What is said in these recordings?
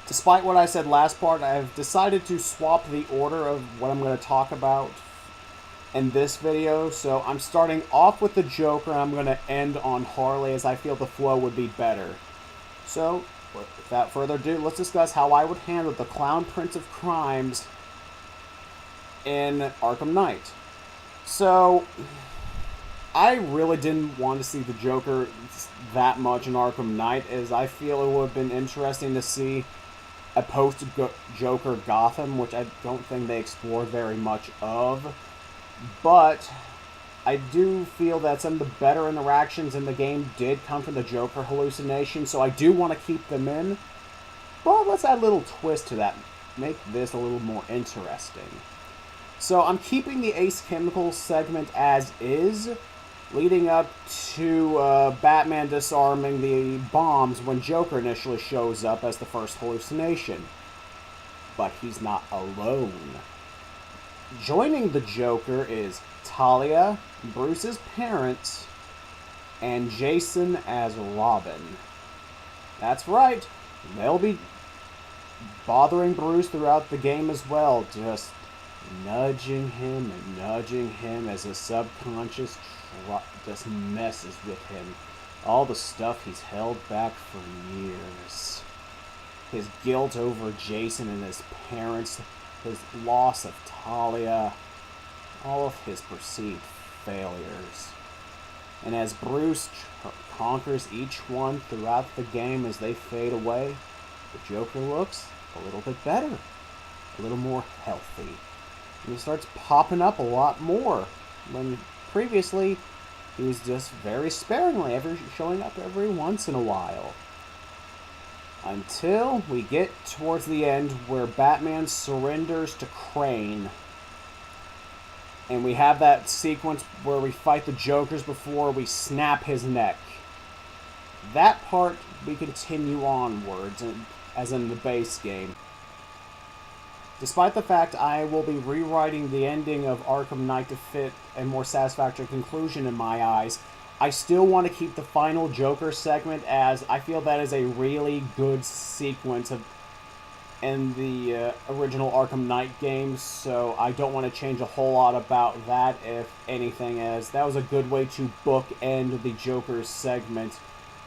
Despite what I said last part, I've decided to swap the order of what I'm going to talk about in this video. So I'm starting off with the Joker, and I'm going to end on Harley, as I feel the flow would be better. So, without further ado, let's discuss how I would handle the Clown Prince of Crimes in Arkham Knight. So, I really didn't want to see the Joker that much in Arkham Knight, as I feel it would have been interesting to see a post-Joker Gotham, which I don't think they explored very much of. But I do feel that some of the better interactions in the game did come from the Joker hallucination, so I do want to keep them in. But let's add a little twist to that, make this a little more interesting. So I'm keeping the Ace Chemical segment as is, leading up to Batman disarming the bombs when Joker initially shows up as the first hallucination. But he's not alone. Joining the Joker is Talia, Bruce's parents, and Jason as Robin. That's right, they'll be bothering Bruce throughout the game as well, just nudging him as his subconscious just messes with him. All the stuff he's held back for years. His guilt over Jason and his parents, his loss of Talia, all of his perceived failures. And as Bruce conquers each one throughout the game as they fade away, the Joker looks a little bit better, a little more healthy. And he starts popping up a lot more, when previously he was just very sparingly showing up every once in a while. Until we get towards the end where Batman surrenders to Crane. And we have that sequence where we fight the Jokers before we snap his neck. That part we continue onwards, as in the base game. Despite the fact I will be rewriting the ending of Arkham Knight to fit a more satisfactory conclusion in my eyes, I still want to keep the final Joker segment, as I feel that is a really good sequence in the original Arkham Knight games, so I don't want to change a whole lot about that, if anything, as that was a good way to bookend the Joker segment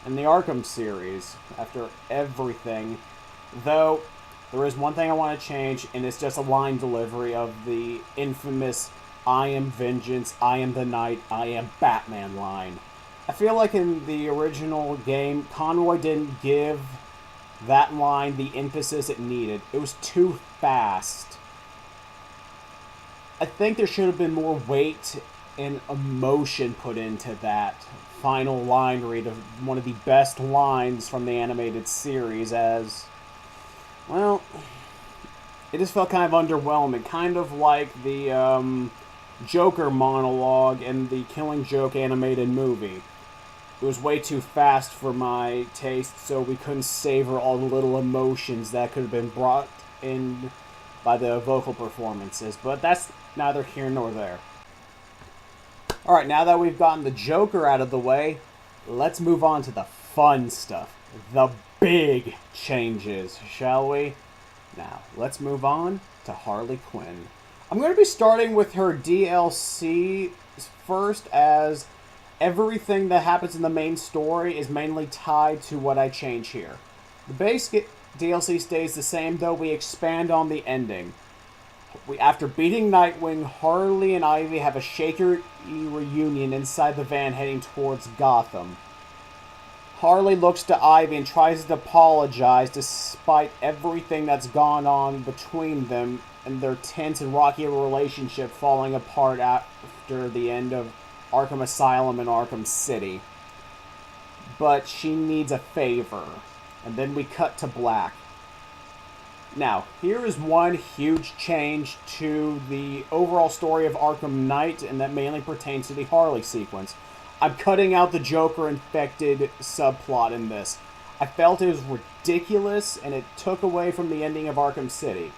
in the Arkham series after everything. Though, there is one thing I want to change, and it's just a line delivery of the infamous "I am vengeance, I am the night, I am Batman" line. I feel like in the original game, Conroy didn't give that line the emphasis it needed. It was too fast. I think there should have been more weight and emotion put into that final line read of one of the best lines from the animated series, as, well, it just felt kind of underwhelming. Kind of like the Joker monologue in the Killing Joke animated movie. It was way too fast for my taste, so we couldn't savor all the little emotions that could have been brought in by the vocal performances. But that's neither here nor there. Alright, now that we've gotten the Joker out of the way, let's move on to the fun stuff. The big changes, shall we? Now, let's move on to Harley Quinn. I'm going to be starting with her DLC first, as everything that happens in the main story is mainly tied to what I change here. The base DLC stays the same, though we expand on the ending. After beating Nightwing, Harley and Ivy have a shaky reunion inside the van heading towards Gotham. Harley looks to Ivy and tries to apologize despite everything that's gone on between them and their tense and rocky relationship falling apart after the end of Arkham Asylum and Arkham City. But she needs a favor. And then we cut to black. Now, here is one huge change to the overall story of Arkham Knight, and that mainly pertains to the Harley sequence. I'm cutting out the Joker-infected subplot in this. I felt it was ridiculous, and it took away from the ending of Arkham City.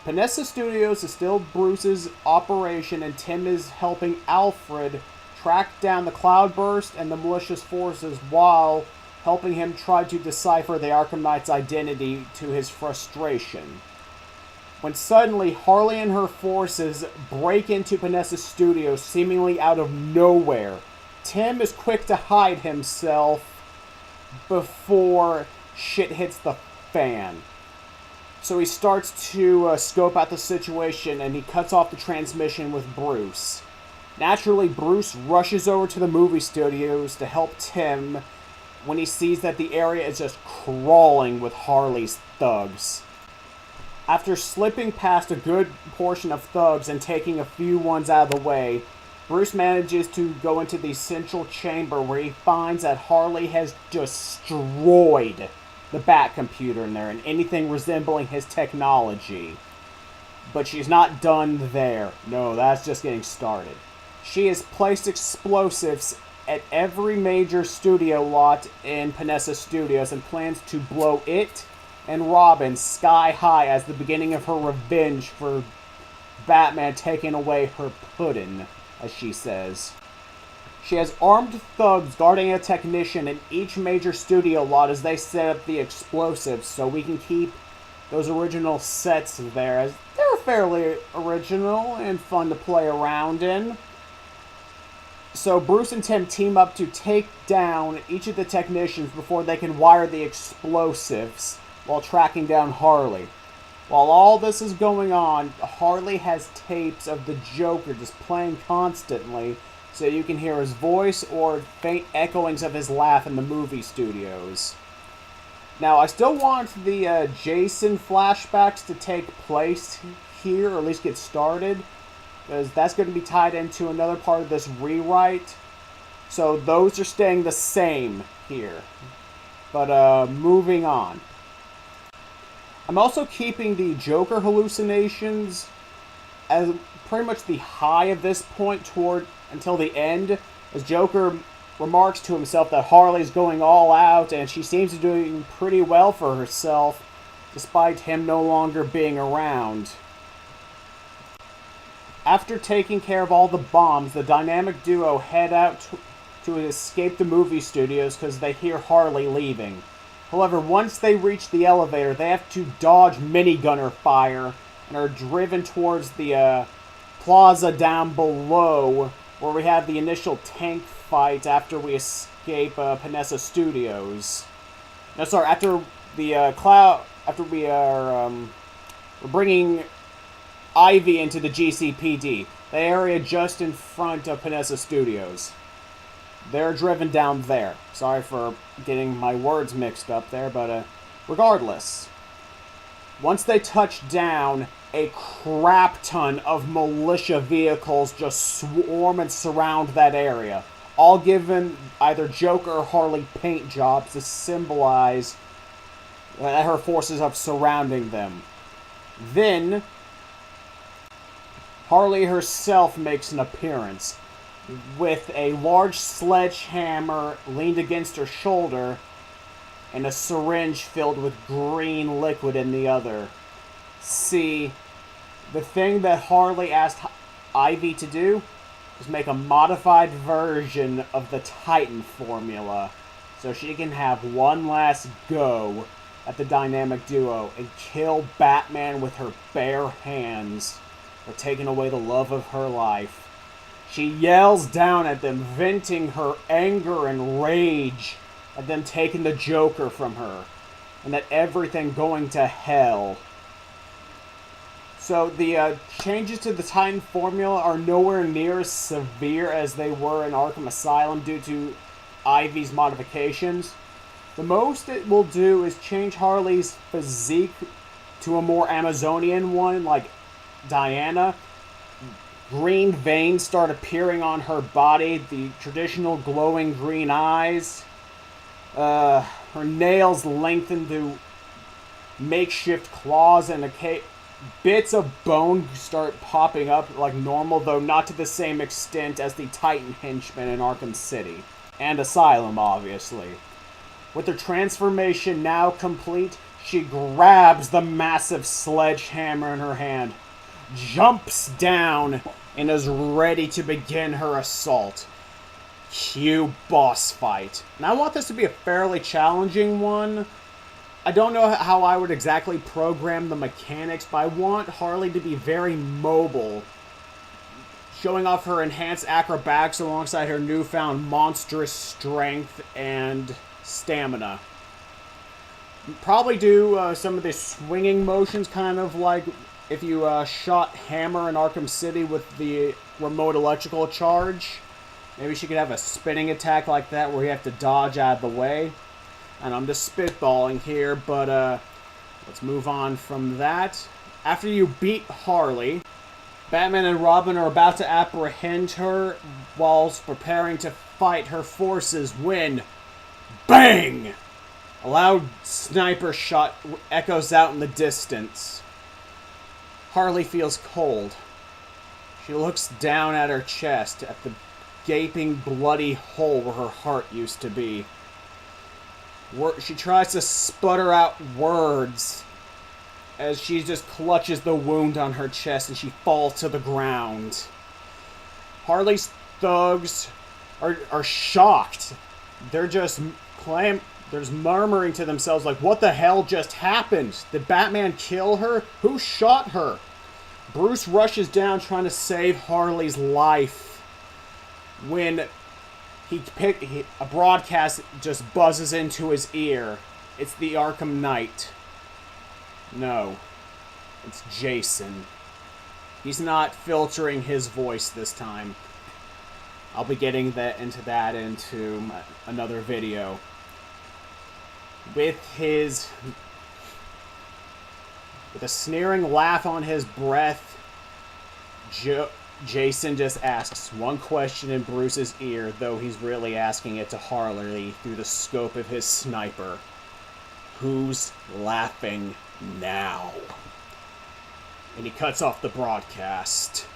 Panessa Studios is still Bruce's operation, and Tim is helping Alfred track down the Cloudburst and the malicious forces, while helping him try to decipher the Arkham Knight's identity to his frustration. When suddenly Harley and her forces break into Panessa Studios seemingly out of nowhere, Tim is quick to hide himself before shit hits the fan. So he starts to scope out the situation, and he cuts off the transmission with Bruce. Naturally, Bruce rushes over to the movie studios to help Tim when he sees that the area is just crawling with Harley's thugs. After slipping past a good portion of thugs and taking a few ones out of the way, Bruce manages to go into the central chamber where he finds that Harley has destroyed the Bat computer in there and anything resembling his technology. But she's not done there. No, that's just getting started. She has placed explosives at every major studio lot in Panessa Studios and plans to blow it and Robin sky high as the beginning of her revenge for Batman taking away her puddin', as she says. She has armed thugs guarding a technician in each major studio lot as they set up the explosives, so we can keep those original sets there, as they're fairly original and fun to play around in. So Bruce and Tim team up to take down each of the technicians before they can wire the explosives while tracking down Harley. While all this is going on, Harley has tapes of the Joker just playing constantly, so you can hear his voice or faint echoings of his laugh in the movie studios. Now, I still want the Jason flashbacks to take place here, or at least get started, because that's going to be tied into another part of this rewrite. So those are staying the same here. But moving on. I'm also keeping the Joker hallucinations as pretty much the high of this point until the end, as Joker remarks to himself that Harley's going all out and she seems to be doing pretty well for herself despite him no longer being around. After taking care of all the bombs, the dynamic duo head out to escape the movie studios because they hear Harley leaving. However, once they reach the elevator, they have to dodge minigunner fire and are driven towards the plaza down below, where we have the initial tank fight after we escape Panessa Studios. No, sorry, after we're bringing Ivy into the GCPD, the area just in front of Panessa Studios. They're driven down there. Sorry for getting my words mixed up there, but regardless. Once they touch down, a crap ton of militia vehicles just swarm and surround that area, all given either Joker or Harley paint jobs to symbolize that her forces are surrounding them. Then, Harley herself makes an appearance, with a large sledgehammer leaned against her shoulder and a syringe filled with green liquid in the other. See, the thing that Harley asked Ivy to do is make a modified version of the Titan formula so she can have one last go at the dynamic duo and kill Batman with her bare hands for taking away the love of her life. She yells down at them, venting her anger and rage at them taking the Joker from her, and at everything going to hell. So the changes to the Titan formula are nowhere near as severe as they were in Arkham Asylum due to Ivy's modifications. The most it will do is change Harley's physique to a more Amazonian one, like Diana. Green veins start appearing on her body, the traditional glowing green eyes. Her nails lengthen to makeshift claws, and bits of bone start popping up like normal, though not to the same extent as the Titan henchmen in Arkham City. And Asylum, obviously. With her transformation now complete, she grabs the massive sledgehammer in her hand, jumps down, and is ready to begin her assault. cue boss fight. And I want this to be a fairly challenging one. I don't know how I would exactly program the mechanics, but I want Harley to be very mobile, showing off her enhanced acrobatics alongside her newfound monstrous strength and stamina. Probably do some of the swinging motions, kind of like if you shot Hammer in Arkham City with the remote electrical charge. Maybe she could have a spinning attack like that where you have to dodge out of the way. And I'm just spitballing here, but let's move on from that. After you beat Harley, Batman and Robin are about to apprehend her whilst preparing to fight her forces when, bang! A loud sniper shot echoes out in the distance. Harley feels cold. She looks down at her chest, at the gaping, bloody hole where her heart used to be. She tries to sputter out words as she just clutches the wound on her chest and she falls to the ground. Harley's thugs are shocked. They're just murmuring to themselves like, what the hell just happened? Did Batman kill her? Who shot her? Bruce rushes down trying to save Harley's life when a broadcast just buzzes into his ear. It's the Arkham Knight. No, it's Jason. He's not filtering his voice this time. I'll be getting into another video. With a sneering laugh on his breath, Jason just asks one question in Bruce's ear, though he's really asking it to Harley through the scope of his sniper. Who's laughing now? And he cuts off the broadcast.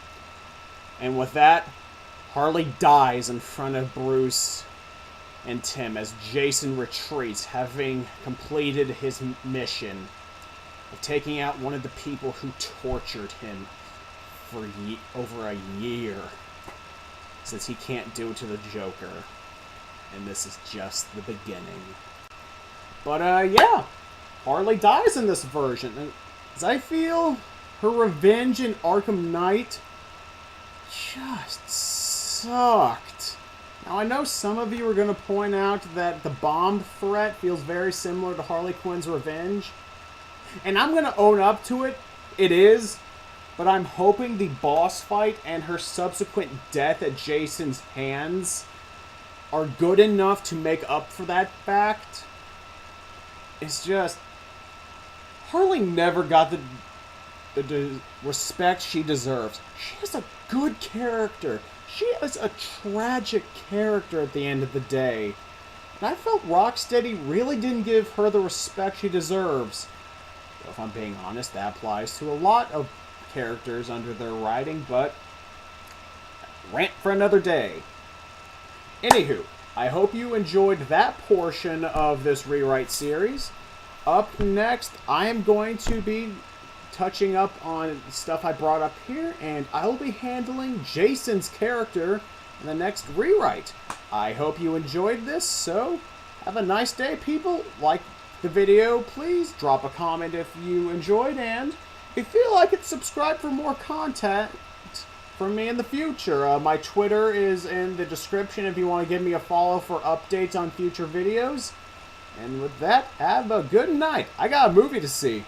And with that, Harley dies in front of Bruce and Tim as Jason retreats, having completed his mission of taking out one of the people who tortured him for over a year, since he can't do it to the Joker. And this is just the beginning. But yeah, Harley dies in this version. As I feel her revenge in Arkham Knight just sucked. Now I know some of you are going to point out that the bomb threat feels very similar to Harley Quinn's revenge. And I'm going to own up to it. It is. But I'm hoping the boss fight and her subsequent death at Jason's hands are good enough to make up for that fact. It's just, Harley never got the respect she deserves. She has a good character. She is a tragic character at the end of the day. And I felt Rocksteady really didn't give her the respect she deserves. Though if I'm being honest, that applies to a lot of characters under their writing, but rant for another day. Anywho, I hope you enjoyed that portion of this rewrite series. Up next, I am going to be touching up on stuff I brought up here, and I'll be handling Jason's character in the next rewrite. I hope you enjoyed this, so have a nice day, people. Like the video, please. Drop a comment if you enjoyed, and if you feel like it, subscribe for more content from me in the future. My Twitter is in the description if you want to give me a follow for updates on future videos. And with that, have a good night. I got a movie to see.